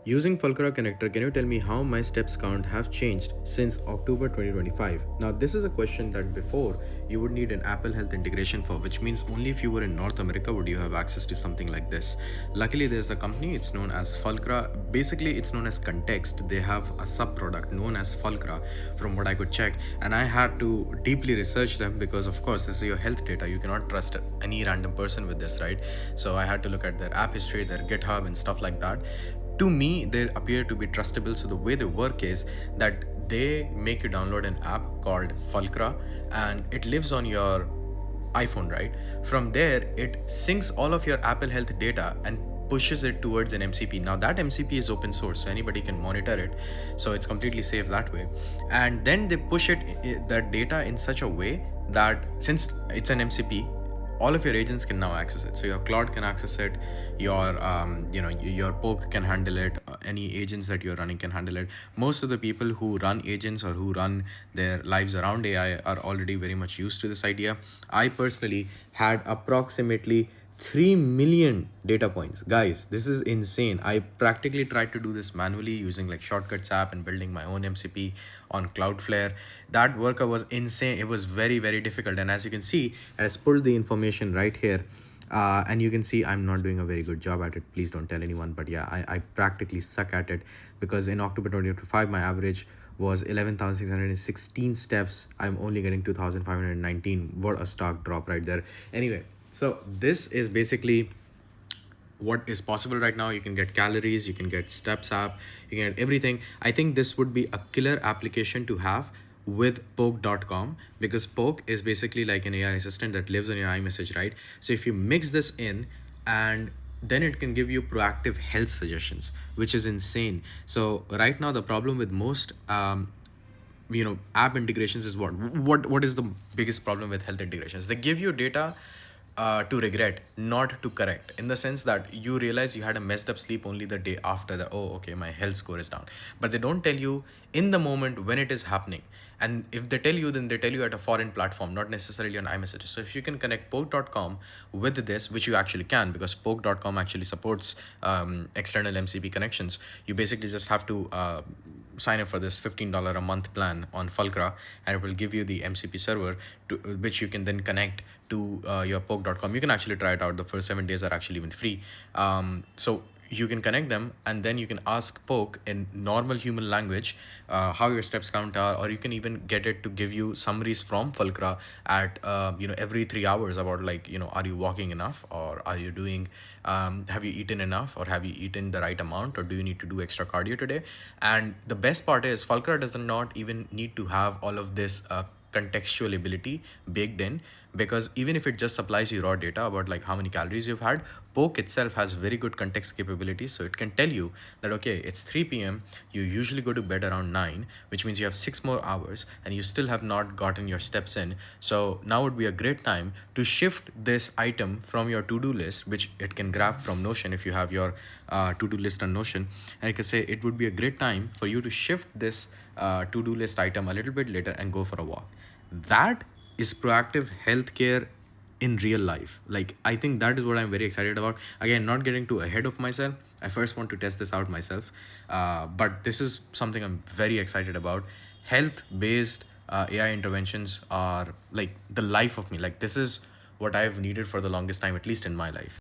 Using Fulcra connector, can you tell me how my steps count have changed since October 2025? Now, this is a question that before you would need an Apple Health integration for, which means only if you were in North America would you have access to something like this. Luckily, there's a company, it's known as Fulcra. Basically, it's known as Context. They have a sub product known as Fulcra, from what I could check. And I had to deeply research them because, of course, this is your health data. You cannot trust any random person with this, right? So I had to look at their app history, their GitHub, and stuff like that. To me, they appear to be trustable. So the way they work is that they make you download an app called Fulcra, and it lives on your iPhone, right? From there, it syncs all of your Apple Health data and pushes it towards an MCP. Now that MCP is open source, so anybody can monitor it, so it's completely safe that way. And then they push that data in such a way that since it's an MCP, all of your agents can now access it. So your Claude can access it, your Poke can handle it, any agents that you're running can handle it. Most of the people who run agents or who run their lives around AI are already very much used to this idea. I personally had approximately 3 million data points. Guys, this is insane. I practically tried to do this manually using like Shortcuts app and building my own MCP on Cloudflare. That worker was insane. It was very, very difficult. And as you can see, I just pulled the information right here. And you can see I'm not doing a very good job at it. Please don't tell anyone. But yeah, I practically suck at it because in October 2025, my average was 11,616 steps. I'm only getting 2,519. What a stark drop right there. Anyway, so this is basically what is possible right now. You can get calories, you can get steps app, you can get everything. I think this would be a killer application to have with poke.com, because Poke is basically like an AI assistant that lives on your iMessage, right? So if you mix this in, and then it can give you proactive health suggestions, which is insane. So right now the problem with most app integrations is what is the biggest problem with health integrations? They give you data to regret, not to correct, in the sense that you realize you had a messed up sleep only the day after that, oh okay, my health score is down. But they don't tell you in the moment when it is happening. And if they tell you, then they tell you at a foreign platform, not necessarily on iMessage. So if you can connect poke.com with this, which you actually can, because poke.com actually supports external MCP connections, you basically just have to sign up for this $15 a month plan on Fulcra, and it will give you the MCP server to which you can then connect to your poke.com. You can actually try it out. The first 7 days are actually even free. So you can connect them, and then you can ask Poke in normal human language how your steps count are, or you can even get it to give you summaries from Fulcra at every 3 hours about like, are you walking enough, or are you doing have you eaten enough, or have you eaten the right amount, or do you need to do extra cardio today? And the best part is Fulcra does not even need to have all of this contextual ability baked in, because even if it just supplies you raw data about like how many calories you've had, Poke itself has very good context capabilities. So it can tell you that okay, it's 3 p.m, you usually go to bed around 9, which means you have 6 more hours and you still have not gotten your steps in. So now would be a great time to shift this item from your to-do list, which it can grab from Notion if you have your to-do list on Notion. And it can say it would be a great time for you to shift this to-do list item a little bit later and go for a walk. That is proactive healthcare in real life. Like, I think that is what I'm very excited about. Again, not getting too ahead of myself, I first want to test this out myself, but this is something I'm very excited about. Health based AI interventions are like the life of me. Like, this is what I've needed for the longest time, at least in my life.